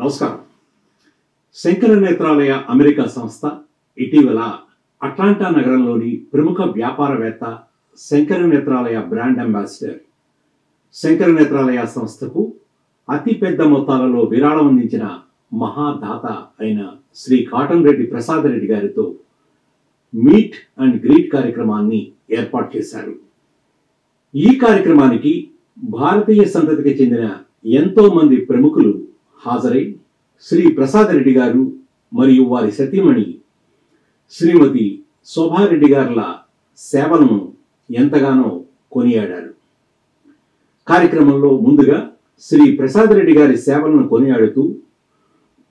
నమస్కారం. శంకర నేత్రాలయ అమెరికా సంస్థ ఇటీవల అట్లాంటా నగరంలోని ప్రముఖ వ్యాపారవేత్త శంకర నేత్రాలయ బ్రాండ్ అంబాసిడర్ శంకర నేత్రాలయ సంస్థకు అతిపెద్ద మొత్తాలలో విరాళం అందించిన మహాదాత అయిన శ్రీ కాటంరెడ్డి ప్రసాద్ రెడ్డి గారితో మీట్ అండ్ గ్రీట్ కార్యక్రమాన్ని ఏర్పాటు చేశారు. ఈ కార్యక్రమానికి భారతీయ సంతతికి చెందిన ఎంతో మంది ప్రముఖులు హాజరై శ్రీ ప్రసాద్ రెడ్డి గారు మరియు వారి సతీమణి శ్రీమతి శోభారెడ్డి గారుల సేవలను ఎంతగానో కొనియాడారు. కార్యక్రమంలో ముందుగా శ్రీ ప్రసాద్ రెడ్డి గారి సేవలను కొనియాడుతూ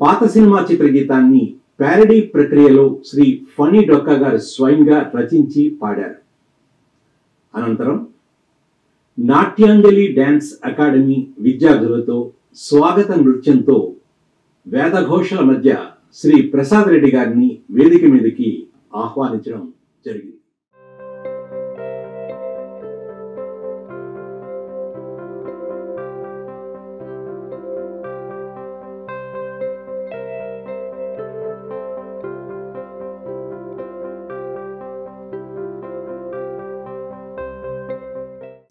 పాత సినిమా చిత్రగీతాన్ని ప్యారడీ ప్రక్రియలో శ్రీ ఫనీ డొక్కా గారు స్వయంగా రచించి పాడారు. అనంతరం నాట్యాంజలి డ్యాన్స్ అకాడమీ విద్యార్థులతో స్వాగత నృత్యంతో వేదఘోషల మధ్య శ్రీ ప్రసాద్ రెడ్డి గారిని వేదిక మీదకి ఆహ్వానించడం జరిగింది.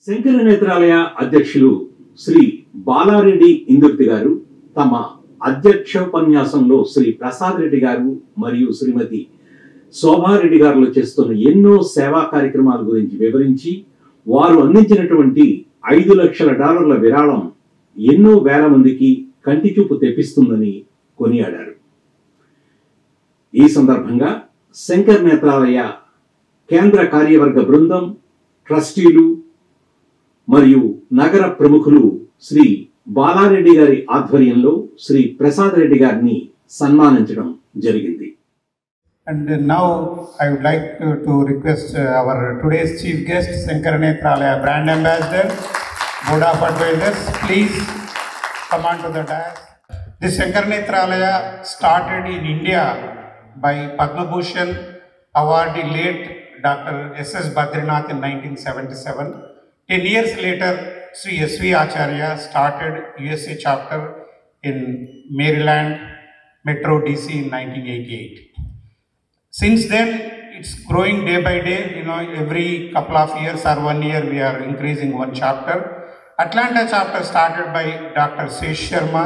శంకర నేత్రాలయ అధ్యక్షులు శ్రీ బాలారెడ్డి ఇందుర్తి గారు తమ అధ్యక్షోపన్యాసంలో శ్రీ ప్రసాద్ రెడ్డి గారు మరియు శ్రీమతి శోభారెడ్డి గారులు చేస్తున్న ఎన్నో సేవా కార్యక్రమాల గురించి వివరించి వారు అందించినటువంటి $5 లక్షల విరాళం ఎన్నో వేల మందికి కంటి చూపు తెప్పిస్తుందని కొనియాడారు. ఈ సందర్భంగా శంకర నేత్రాలయ కేంద్ర కార్యవర్గ బృందం, ట్రస్టీలు మరియు నగర ప్రముఖులు శ్రీ బాలారెడ్డి గారి ఆధ్వర్యంలో శ్రీ ప్రసాద్ రెడ్డి గారిని సన్మానించడం జరిగింది. And now I would like to request our today's chief guest, Shankara Nethralaya brand ambassador, board of advisors, please come on to the dais. This Shankara Nethralaya started in India by Padma Bhushan awardee late Dr. S.S. Badrinath in 1977. 10 years later, Sri S.V. Acharya started USA chapter in Maryland, Metro DC in 1988. Since then, it's growing day by day. Every couple of years or 1 year, we are increasing one chapter. Atlanta chapter started by Dr. Sesh Sharma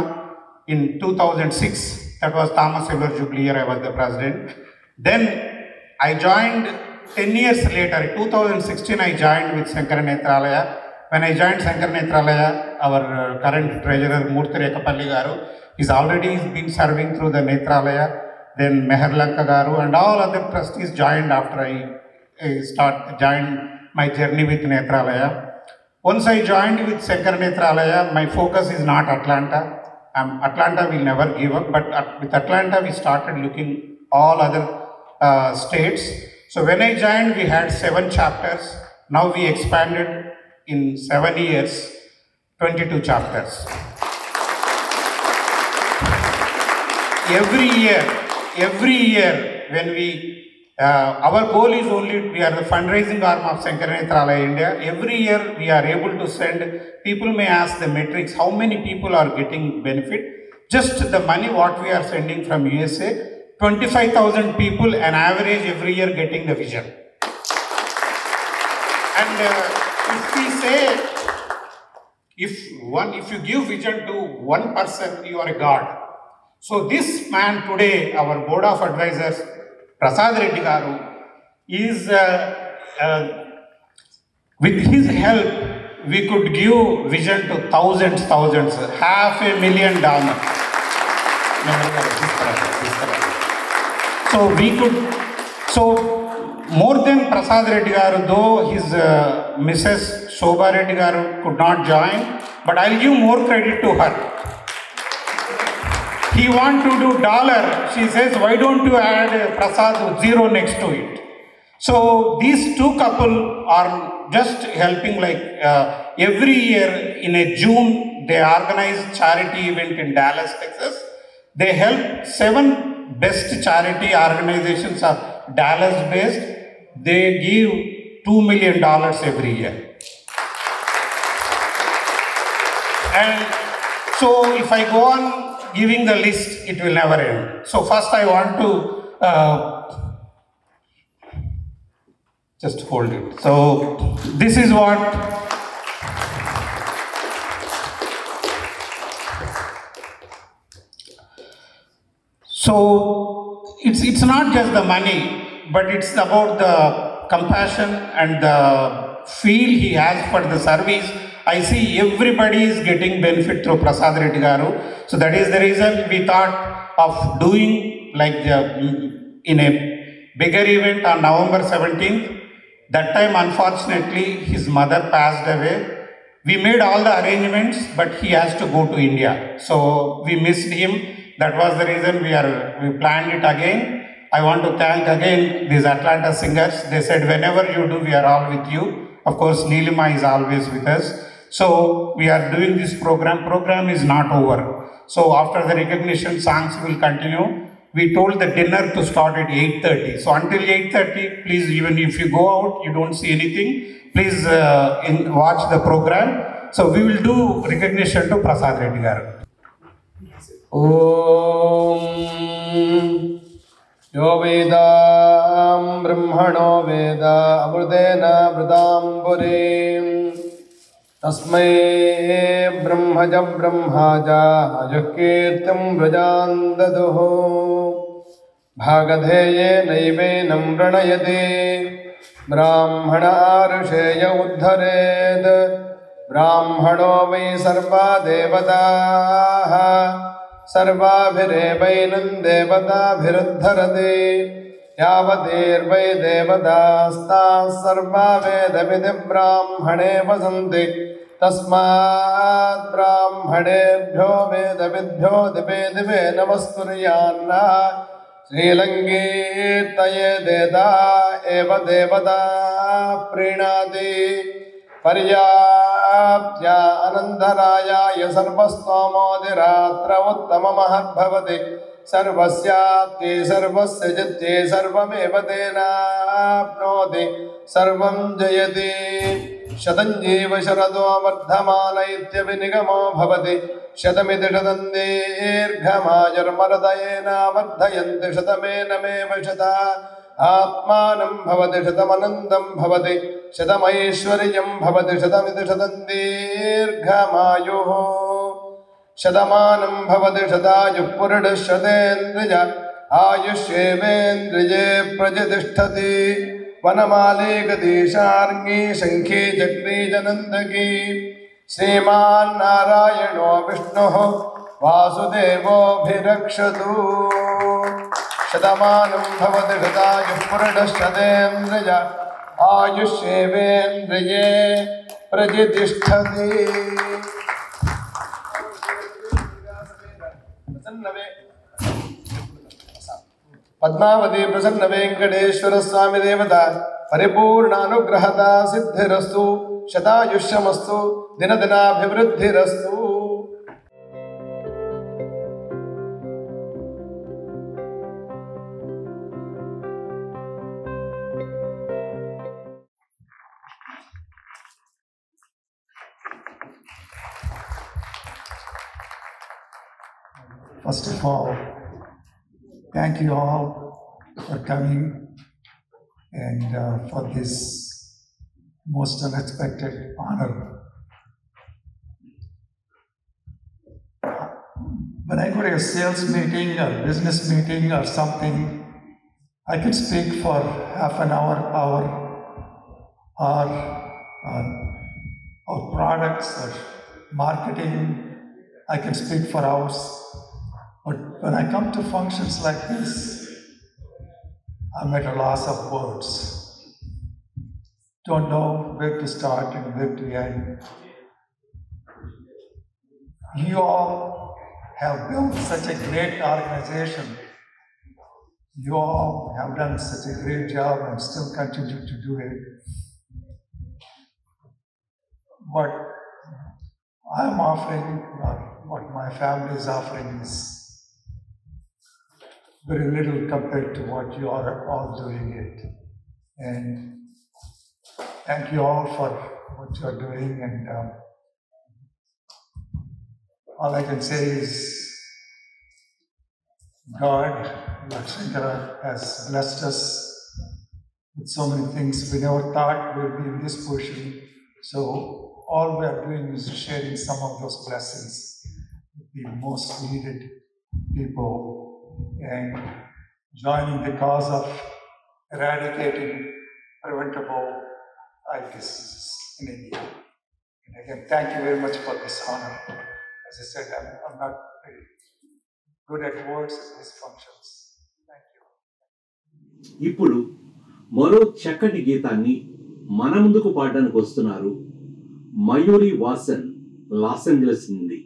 in 2006. That was Thomas Silver Jubilee year. I was the president. Then I joined 10 years later, 2016, I joined with Shankara Nethralaya. When I joined Shankara Nethralaya, our current treasurer, Murthy Rekapalli Garu, is already been serving through the Nethralaya. Then Meher Lanka Garu and all other trustees joined after I joined my journey with Nethralaya. Once I joined with Shankara Nethralaya, my focus is not Atlanta. Atlanta will never give up, but with Atlanta, we started looking all other states. So when I joined, we had 7 chapters. Now we expanded in 7 years, 22 chapters. Every year when our goal is only, we are the fundraising arm of Shankara Nethralaya India. Every year we are able to send, people may ask the metrics, how many people are getting benefit? Just the money what we are sending from USA, 25,000 people an average every year getting the vision. And if we say, if you give vision to one person, you are a god. So this man today, our board of advisors, Prasad Reddy Garu, is with his help, we could give vision to thousands, $500,000. So more than Prasad Reddy Garu, though his Mrs. Shobha Reddy Garu could not join, but I'll give more credit to her. He want to do dollar. She says, why don't you add Prasad 0 next to it? So these two couple are just helping, like every year in a June, they organize charity event in Dallas, Texas. They help 7 best charity organizations are Dallas based. They give $2 million every year. And so if I go on giving the list, it will never end. So first I want to just hold it. So this is what so it's not just the money, but it's about the compassion and the feel he has for the service. I see everybody is getting benefit through Prasad Reddy Garu. So that is the reason we thought of doing like in a bigger event on November 17th. That time, unfortunately, his mother passed away. We made all the arrangements, but he has to go to India. So we missed him. That was the reason we planned it again. I want to thank again these Atlanta singers. They said, whenever you do, we are all with you. Of course, Neelima is always with us. So we are doing this program. Program is not over. So after the recognition, songs will continue. We told the dinner to start at 8:30. So until 8:30, please, even if you go out, you don't see anything, please watch the program. So we will do recognition to Prasad Reddy Garu. Om Yo Vedam Brahmano Veda Amrutena Vridam Purim Tasmai Brahmaja Brahmaja Ayakirtam Vrajan Daduho Bhagadheye Naivenam Pranayate Brahmana Arusheya Uddhared Brahmano Vai Sarva Devataha Sarvabhirevainam Devatabhiruddharade Yavadirvai Devadastas Sarva Vedavidhi Brahmane Vasanti Tasmat Brahmanebhyo Vedavidhyo Dive Dive Namasturyana Srilangirtaye Deda Eva Devada Prinadi Paryaptya Anandaraya Sarvastomodhiratra Uttama Mahabhavati Sarvasyapti Sarvasya Jitye Sarvameva Tena Apnoti Sarvam Jayati Shatanjiva Sharado Vardhamana Ityabhinigamo Bhavati Shatamiti Shatandirghamajar Maradayena Vardhayanti Shatamena Meva Shata Atmanam Bhavati Shatamanandam Bhavati Shatamayeshwariyam Bhavati Shatamiti Shatandirghamayoho Shatamanam Bhavati Shatayupurada Shatendrija Ayushevendrije Prajadishtati Vanamali Gadishargi Shankhi Jakri Janandaki Sriman Narayano Vishnu Vasudevo Bhirakshatu Shatamanam Bhavati Shatayupurada Shatendrija Ayushevendrije Prajadishtati Padmavati Prasanna Venkateshwara Swami Devata Paripurna Anugrahata Siddhirastu Shatayushyamastu Dinadina Bhivriddhirastu. First of all, thank you all for coming and for this most unexpected honor. When I go to a sales meeting or business meeting or something, I can speak for half an hour, or products or marketing. I can speak for hours. But when I come to functions like this, I'm at a loss of words. Don't know where to start and where to end. You all have built such a great organization. You all have done such a great job and still continue to do it. What I'm offering, or what my family is offering, is very little compared to what you are all doing it. And thank you all for what you are doing. And all I can say is God, Lord Shankara, has blessed us with so many things we never thought we would be in this position. So all we are doing is sharing some of those blessings with the most needed people and joining the cause of eradicating preventable eye diseases in India. And again, thank you very much for this honor. As I said, I'm not very good at words at these functions. Thank you. ఇప్పుడు మరో చక్కటి గీతాన్ని మన ముందుకు పాడడానికి వస్తున్నారు Mayuri Vasan, Los Angeles నుండి.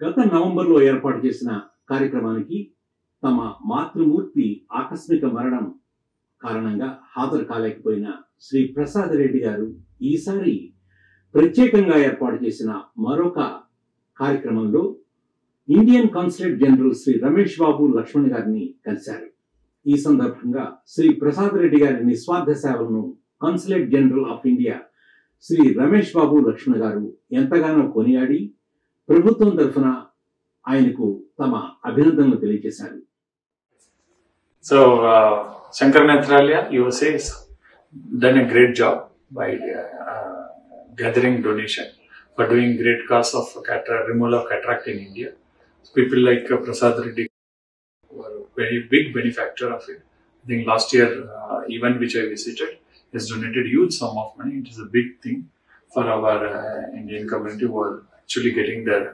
గత నవంబర్లో ఏర్పాటు చేసిన కార్యక్రమానికి తమ మాతృమూర్తి ఆకస్మిక మరణం కారణంగా హాజరు కాలేకపోయిన శ్రీ ప్రసాద్ రెడ్డి గారు ఈసారి ప్రత్యేకంగా ఏర్పాటు చేసిన మరొక కార్యక్రమంలో Indian consulate general Shri Ramesh Babu Lakshman గారిని కలిశారు. ఈ సందర్భంగా శ్రీ ప్రసాద్ రెడ్డి గారి నిస్వార్థ సేవలను consulate general of India Shri Ramesh Babu Lakshman గారు ఎంతగానో కొనియాడి ప్రభుత్వం తరఫున ఆయనకు తమ అభినందనలు తెలియజేశారు. So, Shankar Nethralaya USA has done a great job by gathering donation for doing great cause of removal of cataract in India. So people like Prasad Reddy were a very big benefactor of it. I think last year event which I visited has donated huge sum of money. It is a big thing for our Indian community who are actually getting their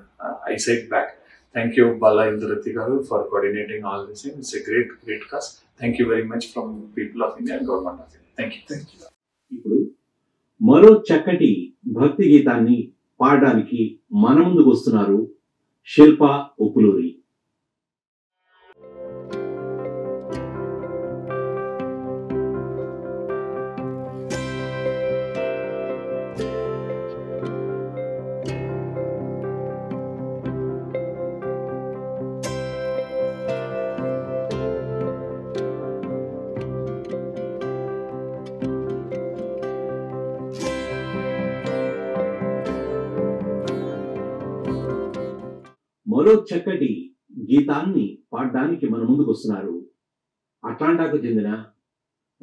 eyesight back. Thank you, Bala Indrati Garu, for coordinating all this thing. It's a great cause. Thank you very much from people of India and government of India. Thank you. Thank you. ఇప్పుడు మరో చక్కటి భక్తి గీతాన్ని పాడడానికి మన ముందుకు వస్తున్నారు శిల్ప ఉప్పులూరి. మరో చక్కటి గీతాన్ని పాడడానికి మన ముందుకు వస్తున్నారు అట్లాంటాకు చెందిన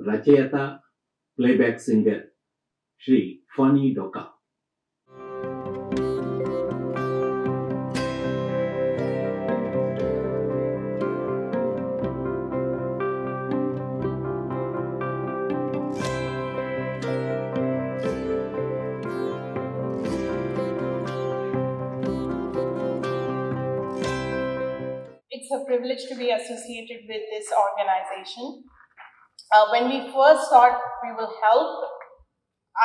రచయిత, playback singer Shri Phani Doka. It's a privilege to be associated with this organization. When we first thought we will help,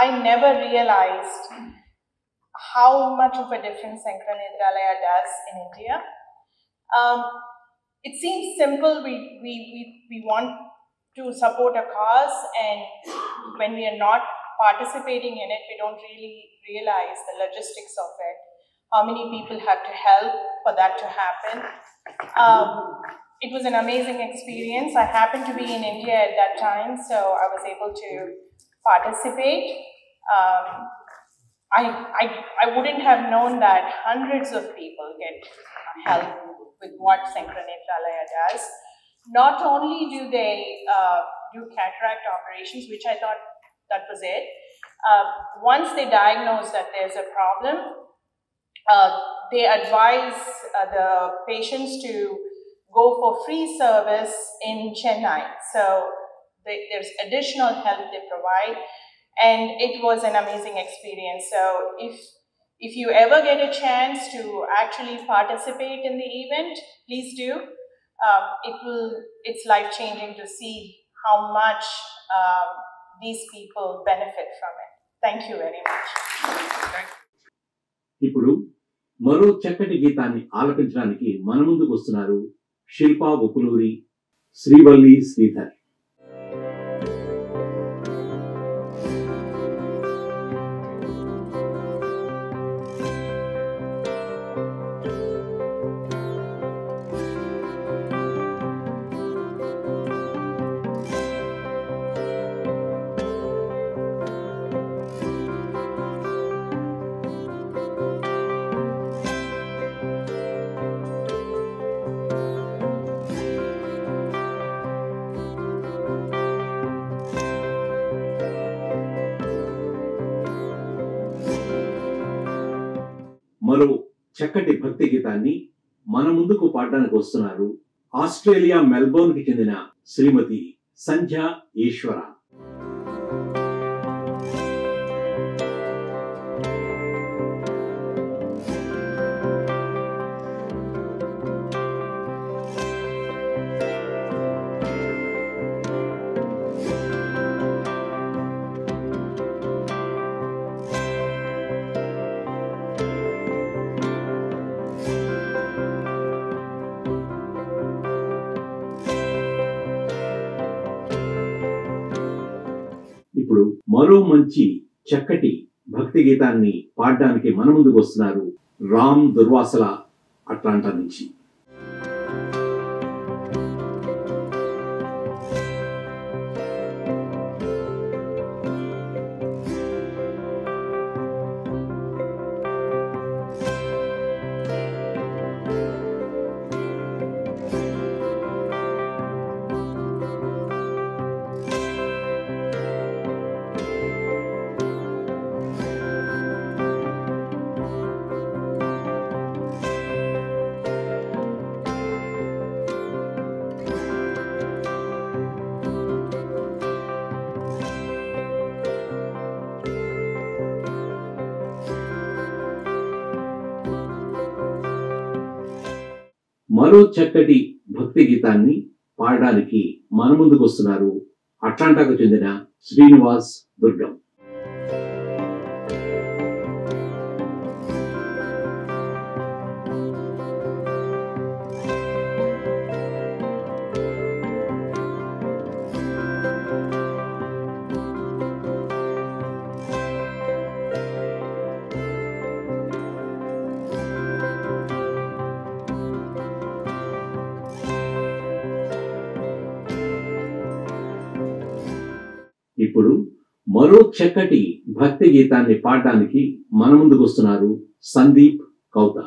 I never realized how much of a difference Shankara Nethralaya does in India. It seems simple. We want to support a cause, and when we are not participating in it, we don't really realize the logistics of it. How many people have to help for that to happen? It was an amazing experience. I happened to be in India at that time, so I was able to participate. I wouldn't have known that hundreds of people get help with what Shankara Nethralaya does. Not only do they do cataract operations, which I thought that was it, once they diagnose that there's a problem, they advise the patients to go for free service in Chennai. So there's additional help they provide, and it was an amazing experience. So if you ever get a chance to actually participate in the event, please do. It's life-changing to see how much these people benefit from it. Thank you very much. ఇప్పుడు మరో చక్కటి గీతాన్ని ఆలపించడానికి మన ముందుకు వస్తున్నారు శిల్పా ఉపులూరి, శ్రీవల్లి శ్రీధర్. మరో చక్కటి భక్తి గీతాన్ని మన ముందుకు పాడడానికి వస్తున్నారు ఆస్ట్రేలియా మెల్బోర్న్ కి చెందిన శ్రీమతి సంధ్య ఈశ్వర. ఇప్పుడు మరో మంచి చక్కటి భక్తి గీతాన్ని పాడడానికి మన ముందుకు వస్తున్నారు రామ్ దుర్వాసల, అట్లాంటా నుంచి. మరో చక్కటి భక్తి గీతాన్ని పాడడానికి మన ముందుకు వస్తున్నారు అట్లాంటాకు చెందిన శ్రీనివాస్ దుర్గం. ఇప్పుడు మరో చక్కటి భక్తి గీతాన్ని పాడడానికి మన ముందుకు వస్తున్నారు సందీప్ కౌత.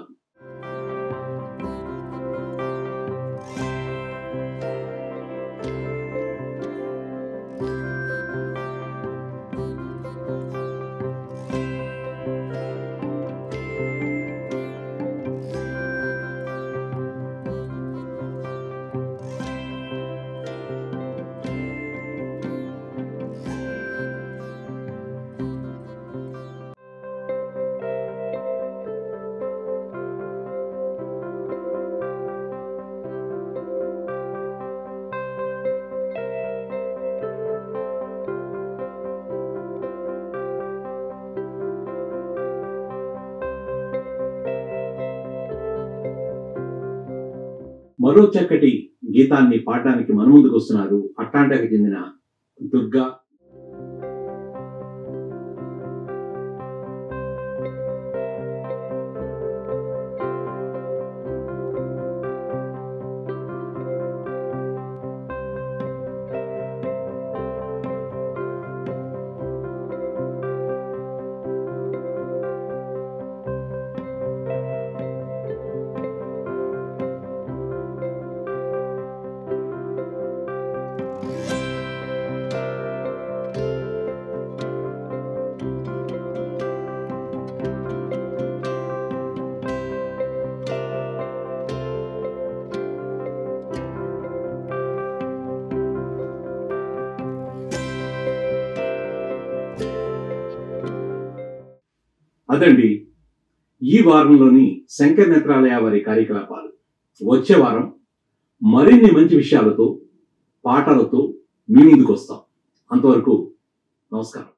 మరో చక్కటి గీతాన్ని పాడడానికి మన ముందుకు వస్తున్నారు అట్లాంటాకు చెందిన దుర్గా. అదండి ఈ వారంలోని శంకర్ నేత్రాలయ వారి కార్యకలాపాలు. వచ్చే వారం మరిన్ని మంచి విషయాలతో, పాటలతో మీ ముందుకు వస్తాం. అంతవరకు నమస్కారం.